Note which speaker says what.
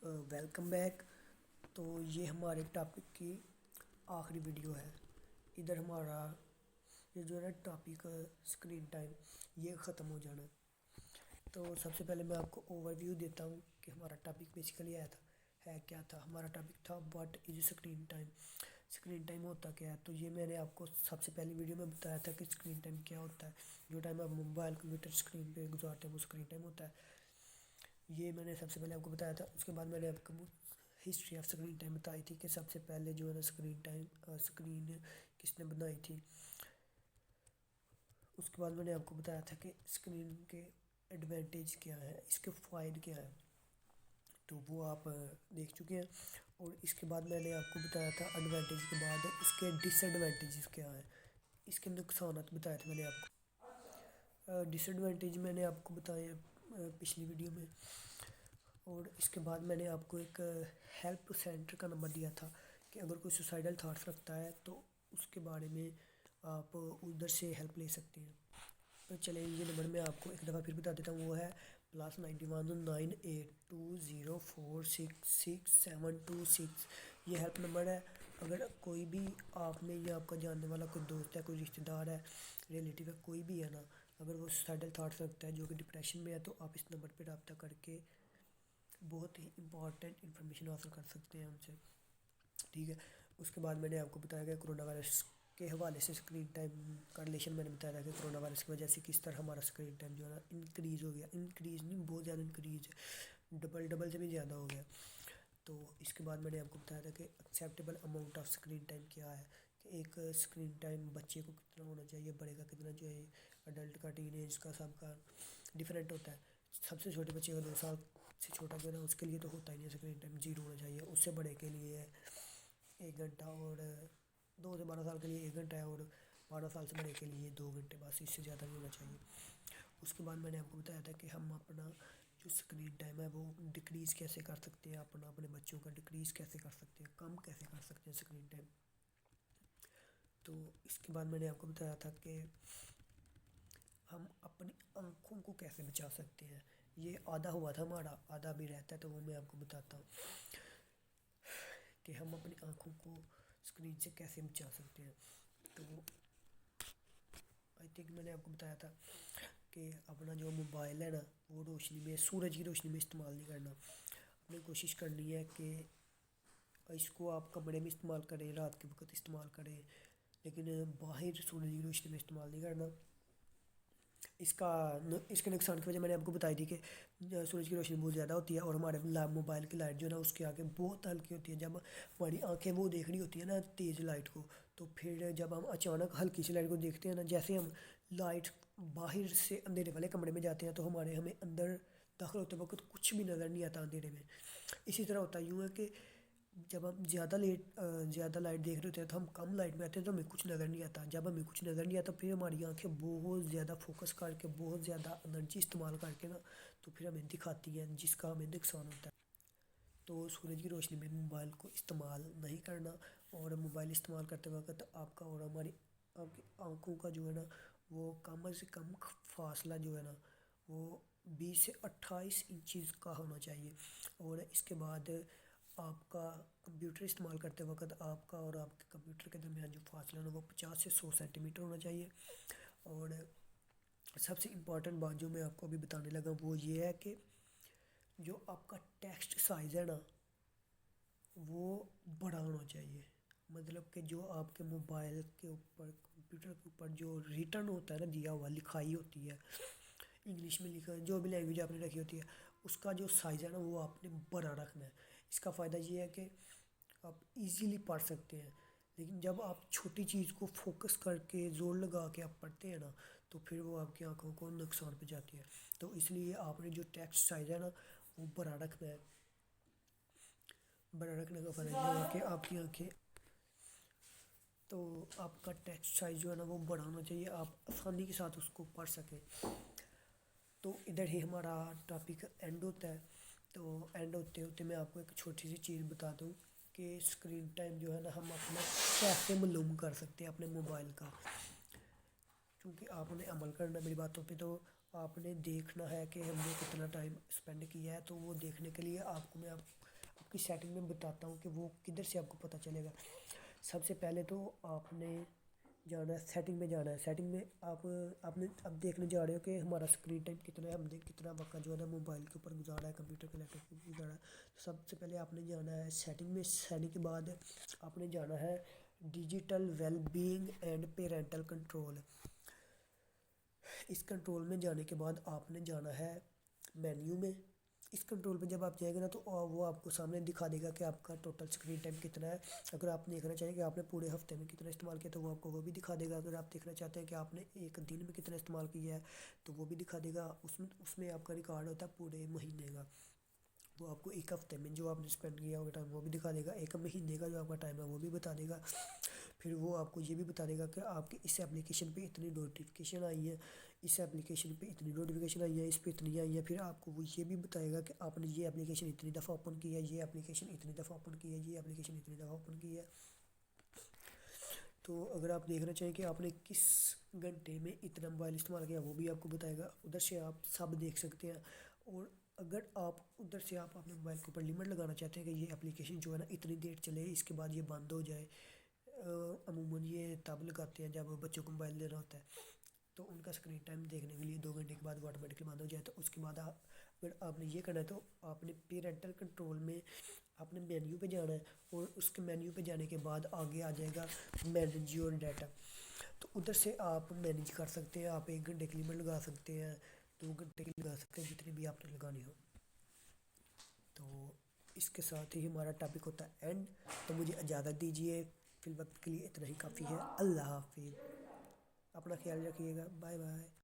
Speaker 1: Welcome back. تو یہ ہمارے ٹاپک کی آخری ویڈیو ہے. ادھر ہمارا یہ جو ہے نا ٹاپک اسکرین ٹائم یہ ختم ہو جانا. تو سب سے پہلے میں آپ کو اوور ویو دیتا ہوں کہ ہمارا ٹاپک بیسیکلی آیا تھا ہے کیا تھا. ہمارا ٹاپک تھا what is screen time. Screen time ہوتا کیا ہے؟ تو یہ میں نے آپ کو سب سے پہلی ویڈیو میں بتایا تھا کہ اسکرین ٹائم کیا ہوتا ہے. جو ٹائم آپ موبائل کمپیوٹر اسکرین پہ گزارتے ہیں وہ اسکرین ٹائم ہوتا ہے. یہ میں نے سب سے پہلے آپ کو بتایا تھا. اس کے بعد میں نے آپ کو ہسٹری آف اسکرین ٹائم بتائی تھی کہ سب سے پہلے جو ہے نا اسکرین کس نے بنائی تھی. اس کے بعد میں نے آپ کو بتایا تھا کہ اسکرین کے ایڈوانٹیج کیا ہے، اس کے فوائد کیا ہیں، تو وہ آپ دیکھ چکے ہیں. اور اس کے بعد میں نے آپ کو بتایا تھا ایڈوانٹیج کے بعد اس کے ڈس ایڈوانٹیجز کیا ہیں، اس کے نقصانات بتائے تھے میں نے آپ کو. ڈس ایڈوانٹیج میں نے آپ کو بتایا پچھلی ویڈیو میں. اور اس کے بعد میں نے آپ کو ایک ہیلپ سینٹر کا نمبر دیا تھا کہ اگر کوئی سوسائڈل تھاٹس رکھتا ہے تو اس کے بارے میں آپ ادھر سے ہیلپ لے سکتے ہیں. تو چلیں یہ نمبر میں آپ کو ایک دفعہ پھر بتا دیتا ہوں. وہ ہے +91 98204666726. یہ ہیلپ نمبر ہے. اگر کوئی بھی آپ میں یا آپ کا جاننے والا کوئی دوست ہے، کوئی رشتہ دار ہے، ریلیٹیو ہے، کوئی بھی ہے نا، اگر وہ سوسائڈل تھاٹس رکھتا ہے جو کہ ڈپریشن میں ہے، تو آپ اس نمبر پہ رابطہ کر کے بہت ہی امپورٹنٹ انفارمیشن حاصل کر سکتے ہیں ہم سے. ٹھیک ہے. اس کے بعد میں نے آپ کو بتایا کہ کرونا وائرس کے حوالے سے اسکرین ٹائم کا ریلیشن میں نے بتایا تھا کہ کرونا وائرس کی وجہ سے کس طرح ہمارا اسکرین ٹائم جو ہے نا انکریز ہو گیا. انکریز نہیں، بہت زیادہ انکریز ہے، ڈبل سے بھی زیادہ ہو گیا. تو اس کے بعد میں نے آپ کو بتایا تھا کہ acceptable amount of screen time کیا ہے، کہ ایک اسکرین ٹائم بچے کو کتنا ہونا چاہیے، بڑے کا کتنا چاہیے، اڈلٹ کا، ٹین ایج کا، سب کا ڈفرینٹ ہوتا ہے. سب سے چھوٹے بچے کا 2 سال سے چھوٹا جو ہے نا اس کے لیے تو ہوتا ہی نہیں اسکرین ٹائم، 0 ہونا چاہیے. اس سے بڑے کے لیے 1 گھنٹہ، اور 2 سے 12 سال کے لیے 1 گھنٹہ ہے، اور 12 سال سے بڑے کے لیے 2 گھنٹے، بس اس سے زیادہ نہیں ہونا چاہیے. اس کے بعد میں نے آپ کو بتایا تھا کہ ہم اپنا جو اسکرین ٹائم ہے وہ ڈکریز کیسے کر سکتے ہیں، اپنے بچوں کا ڈکریز کیسے کر سکتے ہیں، کم کیسے کر سکتے ہیں اسکرین ٹائم. تو اس کے بعد میں نے آپ کو بتایا تھا کہ ہم اپنی آنکھوں کو کیسے بچا سکتے ہیں. یہ آدھا ہوا تھا ہمارا، آدھا بھی رہتا ہے، تو وہ میں آپ کو بتاتا ہوں کہ ہم اپنی آنکھوں کو اسکرین سے کیسے بچا سکتے ہیں. تو آئی تھنک میں نے آپ کو بتایا تھا کہ اپنا جو موبائل ہے نا وہ روشنی میں، سورج کی روشنی میں استعمال نہیں کرنا. ہمیں کوشش کرنی ہے کہ اس کو آپ کمرے میں استعمال کریں، رات کے وقت استعمال کریں، لیکن باہر سورج کی روشنی میں استعمال نہیں کرنا. اس کے نقصان کی وجہ میں نے آپ کو بتائی تھی کہ سورج کی روشنی بہت زیادہ ہوتی ہے، اور ہمارے موبائل کی لائٹ جو ہے نا اس کے آگے بہت ہلکی ہوتی ہے. جب ہماری آنکھیں وہ دیکھ رہی ہوتی ہیں نا تیز لائٹ کو، تو پھر جب ہم اچانک ہلکی سی لائٹ کو دیکھتے ہیں نا، جیسے ہم لائٹ باہر سے اندھیرے والے کمرے میں جاتے ہیں تو ہمیں اندر داخل ہوتے وقت کچھ بھی نظر نہیں آتا اندھیرے میں. اسی طرح ہوتا یوں ہے کہ جب ہم زیادہ لائٹ دیکھ رہے ہوتے ہیں تو ہم کم لائٹ میں آتے ہیں تو ہمیں کچھ نظر نہیں آتا. جب ہمیں کچھ نظر نہیں آتا پھر ہماری آنکھیں بہت زیادہ فوکس کر کے، بہت زیادہ انرجی استعمال کر کے نا، تو پھر ہمیں دکھاتی ہیں، جس کا ہمیں نقصان ہوتا ہے. تو سورج کی روشنی میں موبائل کو استعمال نہیں کرنا. اور موبائل استعمال کرتے وقت آپ کا اور ہماری آپ کی آنکھوں کا جو ہے نا وہ کم از کم فاصلہ جو ہے نا وہ 20 سے 28 انچز کا ہونا چاہیے. اور اس کے بعد آپ کا کمپیوٹر استعمال کرتے وقت آپ کا اور آپ کے کمپیوٹر کے درمیان جو فاصلہ ہے وہ 50 سے 100 سینٹی میٹر ہونا چاہیے. اور سب سے امپورٹنٹ بات جو میں آپ کو ابھی بتانے لگا وہ یہ ہے کہ جو آپ کا ٹیکسٹ سائز ہے نا وہ بڑا ہونا چاہیے. مطلب کہ جو آپ کے موبائل کے اوپر، کمپیوٹر کے اوپر جو ریٹن ہوتا ہے نا، دیا ہوا لکھائی ہوتی ہے، انگلش میں لکھا ہے، جو بھی لینگویج آپ نے رکھی ہوتی ہے، اس کا جو سائز ہے نا وہ آپ نے بڑا رکھنا ہے. اس کا فائدہ یہ ہے کہ آپ ایزیلی پڑھ سکتے ہیں. لیکن جب آپ چھوٹی چیز کو فوکس کر کے زور لگا کے آپ پڑھتے ہیں نا تو پھر وہ آپ کی آنکھوں کو نقصان پہنچاتی ہے. تو اس لیے آپ نے جو ٹیکسٹ سائز ہے نا وہ بڑا رکھنا ہے. بڑا رکھنے کا فائدہ یہ ہے کہ آپ کی آنکھیں، تو آپ کا ٹیکسٹ سائز جو ہے نا وہ بڑا ہونا چاہیے، آپ آسانی کے ساتھ اس کو پڑھ سکیں. تو ادھر ہی ہمارا ٹاپک اینڈ ہوتا ہے. تو اینڈ ہوتے ہوتے میں آپ کو ایک چھوٹی سی چیز بتا دوں کہ اسکرین ٹائم جو ہے نا ہم اپنا کیسے معلوم کر سکتے ہیں اپنے موبائل کا. کیونکہ آپ نے عمل کرنا میری باتوں پہ، تو آپ نے دیکھنا ہے کہ ہم نے کتنا ٹائم اسپینڈ کیا ہے. تو وہ دیکھنے کے لیے آپ کو میں کی سیٹنگ میں بتاتا ہوں کہ وہ کدھر سے آپ کو پتہ چلے گا۔ سب سے پہلے تو آپ نے جانا ہے سیٹنگ میں، جانا ہے سیٹنگ میں، آپ نے اب دیکھنے جا رہے ہو کہ ہمارا اسکرین ٹائم کتنا ہے، ہم نے کتنا وقت جو ہے نا موبائل کے اوپر گزارا ہے، کمپیوٹر کے لیپ ٹاپ کے اوپر گزارا ہے۔ سب سے پہلے آپ نے جانا ہے سیٹنگ میں، سیٹنگ کے بعد آپ نے جانا ہے digital well being and parental control. اس کنٹرول میں جانے کے بعد آپ نے جانا ہے مینیو میں۔ اس کنٹرول پہ جب آپ جائیں گے نا تو وہ آپ کو سامنے دکھا دے گا کہ آپ کا ٹوٹل اسکرین ٹائم کتنا ہے۔ اگر آپ دیکھنا چاہیں کہ آپ نے پورے ہفتے میں کتنا استعمال کیا تو وہ آپ کو وہ بھی دکھا دے گا۔ اگر آپ دیکھنا چاہتے ہیں کہ آپ نے ایک دن میں کتنا استعمال کیا ہے تو وہ بھی دکھا دے گا۔ اس میں آپ کا ریکارڈ ہوتا ہے پورے مہینے کا، وہ آپ کو ایک ہفتے میں جو آپ نے اسپینڈ کیا ہوگا ٹائم وہ بھی دکھا دے گا، ایک مہینے کا جو آپ کا ٹائم ہے وہ بھی بتا دے گا۔ پھر وہ آپ کو یہ بھی بتا دے گا کہ آپ کی اس ایپلیکیشن پہ اتنی نوٹیفیکیشن آئی ہے، اس ایپلیکیشن پہ اتنی نوٹیفیکیشن آئی ہے، اس پہ اتنی آئی ہے۔ پھر آپ کو وہ یہ بھی بتائے گا کہ آپ نے یہ ایپلیکیشن اتنی دفعہ اوپن کی ہے، یہ ایپلیکیشن اتنی دفعہ اوپن کی ہے، یہ ایپلیکیشن اتنی دفعہ اوپن کی ہے۔ تو اگر آپ دیکھنا چاہیں کہ آپ نے کس گھنٹے میں اتنا موبائل استعمال کیا وہ بھی آپ کو بتائے گا، ادھر سے آپ سب دیکھ سکتے ہیں۔ اور اگر آپ ادھر سے آپ اپنے موبائل کے اوپر لمٹ لگانا چاہتے ہیں کہ یہ اپلیکیشن جو ہے نا اتنی دیر چلے اس کے بعد یہ بند ہو جائے، عموماً یہ تب لگاتے ہیں جب بچوں کو موبائل دینا ہوتا ہے تو ان کا اسکرین ٹائم دیکھنے کے لیے 2 گھنٹے کے بعد وہ آٹومیٹکلی بند ہو جائے۔ تو اس کے بعد اگر آپ نے یہ کرنا ہے تو آپ نے پیرنٹل کنٹرول میں آپ نے مینیو پہ جانا ہے، اور اس کے مینیو پہ جانے کے بعد آگے آ جائے گا مینیج یور ڈیٹا۔ تو ادھر سے آپ مینیج کر سکتے ہیں، آپ 1 گھنٹے کی لمٹ لگا سکتے ہیں، 2 گھنٹے کی لگا سکتے ہیں، جتنی بھی آپ نے لگانی ہو۔ تو اس کے ساتھ ہی ہمارا ٹاپک ہوتا ہے اینڈ۔ تو مجھے اجازت دیجیے، فی الوقت کے لیے اتنا ہی کافی ہے۔ اللہ حافظ، اپنا خیال رکھیے گا، بائے بائے۔